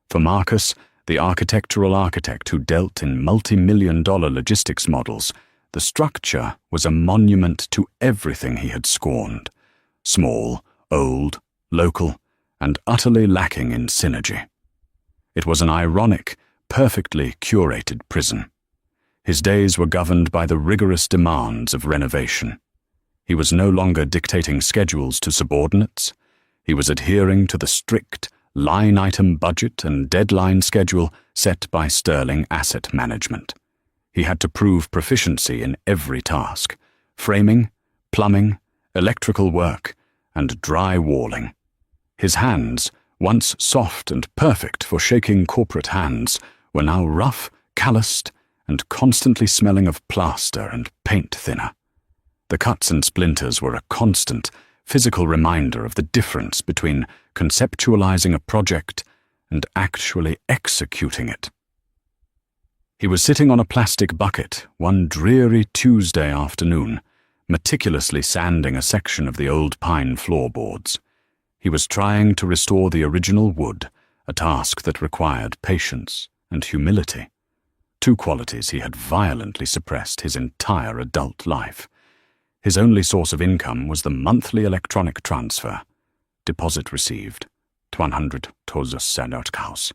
For Marcus, the architectural architect who dealt in multi-million-dollar logistics models, the structure was a monument to everything he had scorned: small, old, local, and utterly lacking in synergy. It was an ironic, perfectly curated prison. His days were governed by the rigorous demands of renovation. He was no longer dictating schedules to subordinates. He was adhering to the strict, line-item budget and deadline schedule set by Sterling Asset Management. He had to prove proficiency in every task: framing, plumbing, electrical work, and drywalling. His hands, once soft and perfect for shaking corporate hands, were now rough, calloused, and constantly smelling of plaster and paint thinner. The cuts and splinters were a constant, physical reminder of the difference between conceptualizing a project and actually executing it. He was sitting on a plastic bucket one dreary Tuesday afternoon, meticulously sanding a section of the old pine floorboards. He was trying to restore the original wood, a task that required patience and humility, 2 qualities he had violently suppressed his entire adult life. His only source of income was the monthly electronic transfer. Deposit received, 100 $1,000.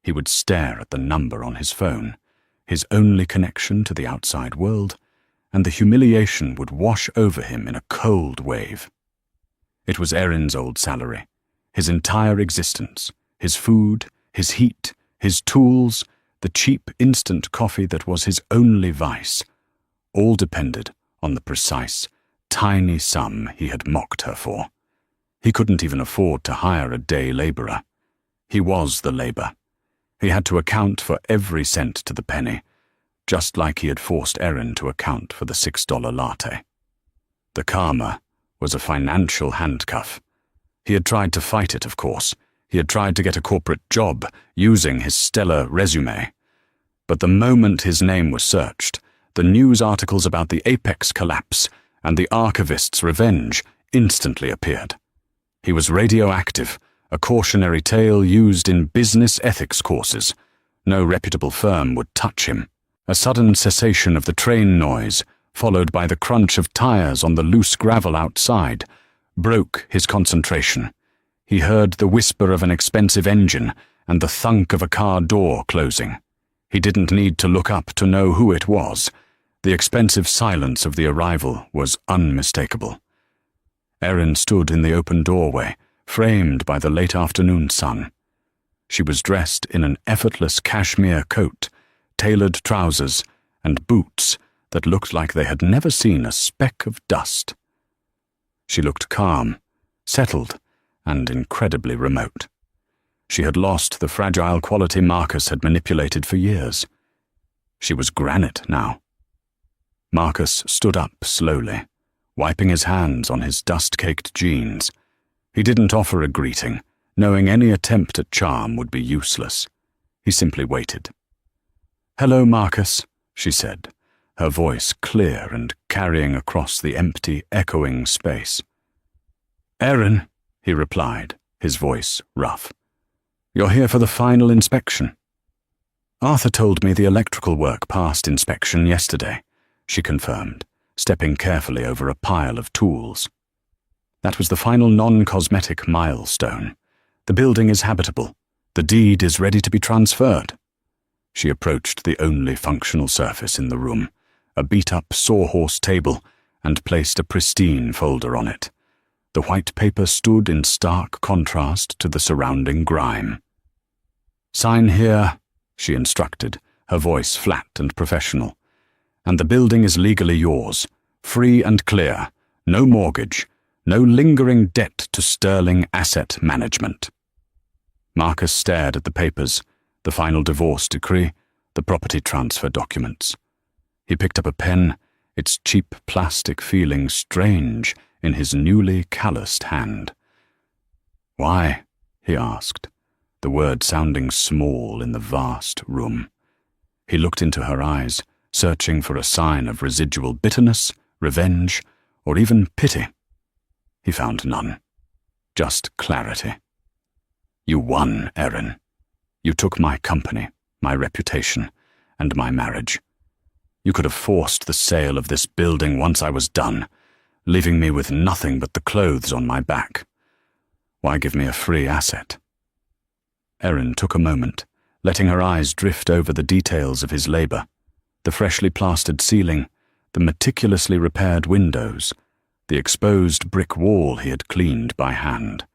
He would stare at the number on his phone, his only connection to the outside world, and the humiliation would wash over him in a cold wave. It was Erin's old salary, his entire existence, his food, his heat, his tools, the cheap instant coffee that was his only vice, all depended on the precise, tiny sum he had mocked her for. He couldn't even afford to hire a day laborer. He was the labor. He had to account for every cent to the penny, just like he had forced Erin to account for the $6 latte. The karma was a financial handcuff. He had tried to fight it, of course. He had tried to get a corporate job using his stellar resume. But the moment his name was searched, the news articles about the Apex collapse and the archivist's revenge instantly appeared. He was radioactive, a cautionary tale used in business ethics courses. No reputable firm would touch him. A sudden cessation of the train noise, followed by the crunch of tires on the loose gravel outside, broke his concentration. He heard the whisper of an expensive engine and the thunk of a car door closing. He didn't need to look up to know who it was. The expensive silence of the arrival was unmistakable. Erin stood in the open doorway, framed by the late afternoon sun. She was dressed in an effortless cashmere coat, tailored trousers, and boots that looked like they had never seen a speck of dust. She looked calm, settled, and incredibly remote. She had lost the fragile quality Marcus had manipulated for years. She was granite now. Marcus stood up slowly, wiping his hands on his dust-caked jeans. He didn't offer a greeting, knowing any attempt at charm would be useless. He simply waited. "Hello, Marcus," she said, her voice clear and carrying across the empty, echoing space. "Erin," he replied, his voice rough. "You're here for the final inspection." "Arthur told me the electrical work passed inspection yesterday," she confirmed, stepping carefully over a pile of tools. "That was the final non-cosmetic milestone. The building is habitable. The deed is ready to be transferred." She approached the only functional surface in the room, a beat-up sawhorse table, and placed a pristine folder on it. The white paper stood in stark contrast to the surrounding grime. "Sign here," she instructed, her voice flat and professional. "And the building is legally yours, free and clear, no mortgage, no lingering debt to Sterling Asset Management." Marcus stared at the papers, the final divorce decree, the property transfer documents. He picked up a pen, its cheap plastic feeling strange in his newly calloused hand. "Why?" he asked, the word sounding small in the vast room. He looked into her eyes, searching for a sign of residual bitterness, revenge, or even pity. He found none. Just clarity. "You won, Erin. You took my company, my reputation, and my marriage. You could have forced the sale of this building once I was done, leaving me with nothing but the clothes on my back. Why give me a free asset?" Erin took a moment, letting her eyes drift over the details of his labor, the freshly plastered ceiling, the meticulously repaired windows, the exposed brick wall he had cleaned by hand.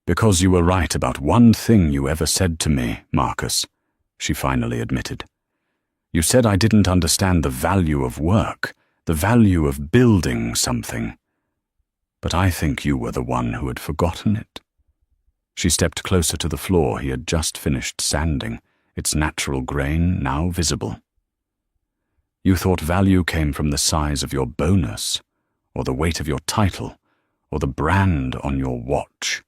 "Because you were right about one thing you ever said to me, Marcus," she finally admitted. "You said I didn't understand the value of work, the value of building something. But I think you were the one who had forgotten it." She stepped closer to the floor he had just finished sanding, its natural grain now visible. "You thought value came from the size of your bonus, or the weight of your title, or the brand on your watch.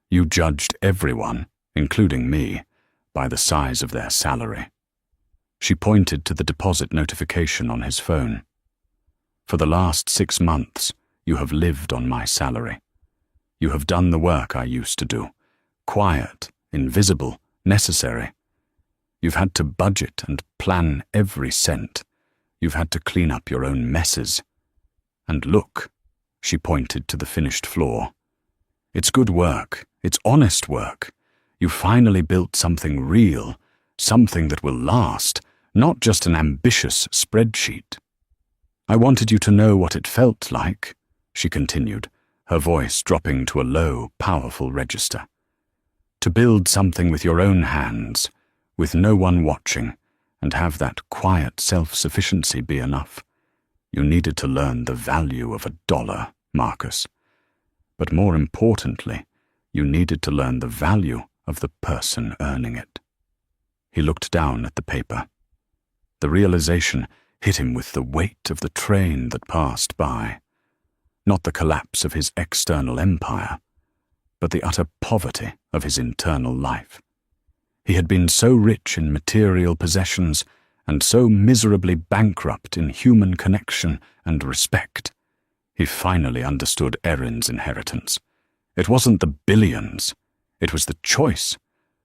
You judged everyone, including me, by the size of their salary." She pointed to the deposit notification on his phone. "For the last 6 months, you have lived on my salary. You have done the work I used to do, quiet, invisible, necessary. You've had to budget and plan every cent. You've had to clean up your own messes. And look," she pointed to the finished floor. "It's good work. It's honest work. You finally built something real, something that will last, not just an ambitious spreadsheet. I wanted you to know what it felt like," she continued, her voice dropping to a low, powerful register. "To build something with your own hands, with no one watching, and have that quiet self-sufficiency be enough. You needed to learn the value of $1, Marcus. But more importantly, you needed to learn the value of the person earning it." He looked down at the paper. The realization hit him with the weight of the train that passed by. Not the collapse of his external empire, but the utter poverty of his internal life. He had been so rich in material possessions and so miserably bankrupt in human connection and respect. He finally understood Erin's inheritance. It wasn't the billions. It was the choice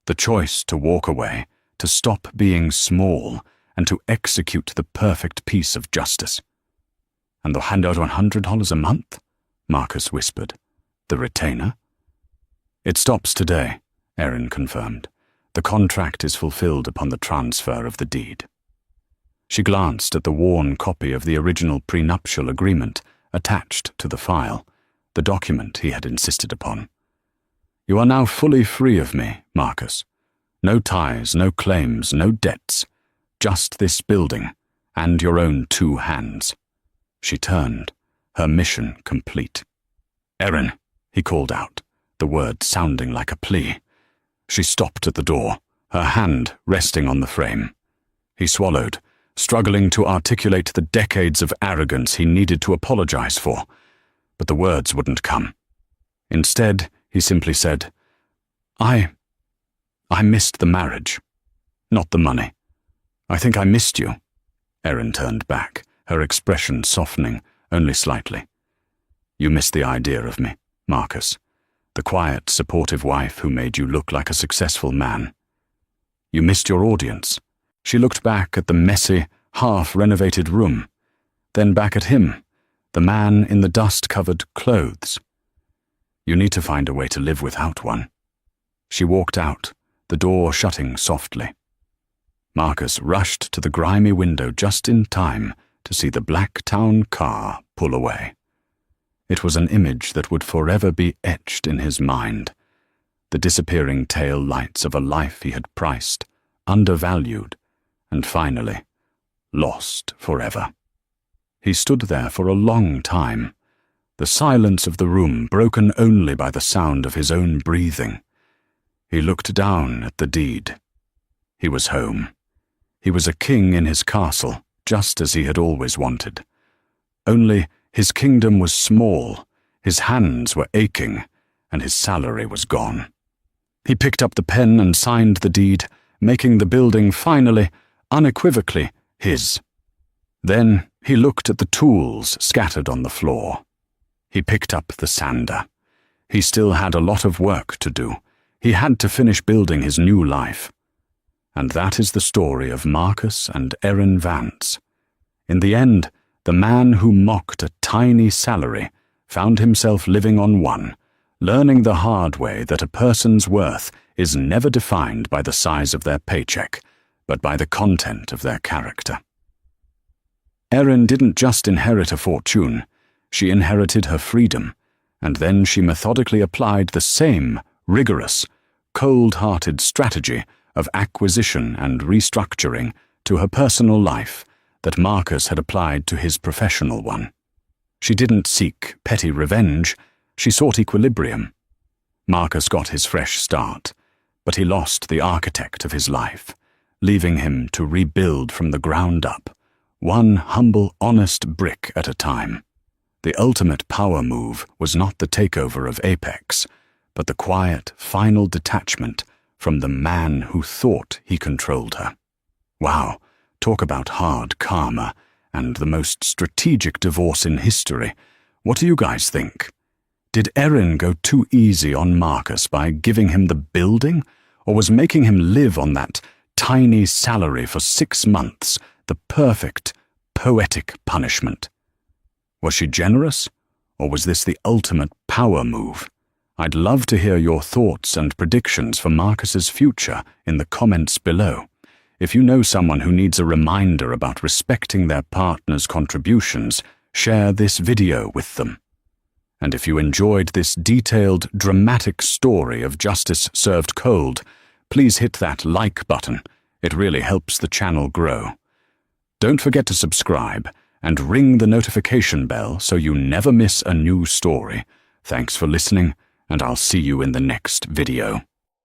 to walk away, to stop being small, and to execute the perfect piece of justice. "And they'll hand out $100 a month?" Marcus whispered. "The retainer?" "It stops today," Erin confirmed. "The contract is fulfilled upon the transfer of the deed." She glanced at the worn copy of the original prenuptial agreement attached to the file, the document he had insisted upon. "You are now fully free of me, Marcus. No ties, no claims, no debts. Just this building, and your own 2 hands." She turned, her mission complete. "Erin," he called out, the word sounding like a plea. She stopped at the door, her hand resting on the frame. He swallowed, struggling to articulate the decades of arrogance he needed to apologize for, but the words wouldn't come. Instead, he simply said, I missed the marriage, not the money. I think I missed you. Erin turned back, her expression softening only slightly. You missed the idea of me, Marcus, the quiet, supportive wife who made you look like a successful man. You missed your audience. She looked back at the messy, half-renovated room, then back at him, the man in the dust-covered clothes. You need to find a way to live without one. She walked out, the door shutting softly. Marcus rushed to the grimy window just in time to see the black town car pull away. It was an image that would forever be etched in his mind. The disappearing tail lights of a life he had priced, undervalued, and finally, lost forever. He stood there for a long time, the silence of the room broken only by the sound of his own breathing. He looked down at the deed. He was home. He was a king in his castle, just as he had always wanted. Only his kingdom was small, his hands were aching, and his salary was gone. He picked up the pen and signed the deed, making the building finally, unequivocally, his. Then he looked at the tools scattered on the floor. He picked up the sander. He still had a lot of work to do. He had to finish building his new life. And that is the story of Marcus and Erin Vance. In the end, the man who mocked a tiny salary found himself living on one, learning the hard way that a person's worth is never defined by the size of their paycheck, but by the content of their character. Erin didn't just inherit a fortune, she inherited her freedom, and then she methodically applied the same rigorous, cold-hearted strategy of acquisition and restructuring to her personal life that Marcus had applied to his professional one. She didn't seek petty revenge, she sought equilibrium. Marcus got his fresh start, but he lost the architect of his life, leaving him to rebuild from the ground up, one humble, honest brick at a time. The ultimate power move was not the takeover of Apex, but the quiet, final detachment from the man who thought he controlled her. Wow, talk about hard karma and the most strategic divorce in history. What do you guys think? Did Erin go too easy on Marcus by giving him the building, or was making him live on that tiny salary for 6 months the perfect, poetic punishment? Was she generous, or was this the ultimate power move? I'd love to hear your thoughts and predictions for Marcus's future in the comments below. If you know someone who needs a reminder about respecting their partner's contributions, share this video with them. And if you enjoyed this detailed, dramatic story of justice served cold, please hit that like button. It really helps the channel grow. Don't forget to subscribe and ring the notification bell so you never miss a new story. Thanks for listening, and I'll see you in the next video.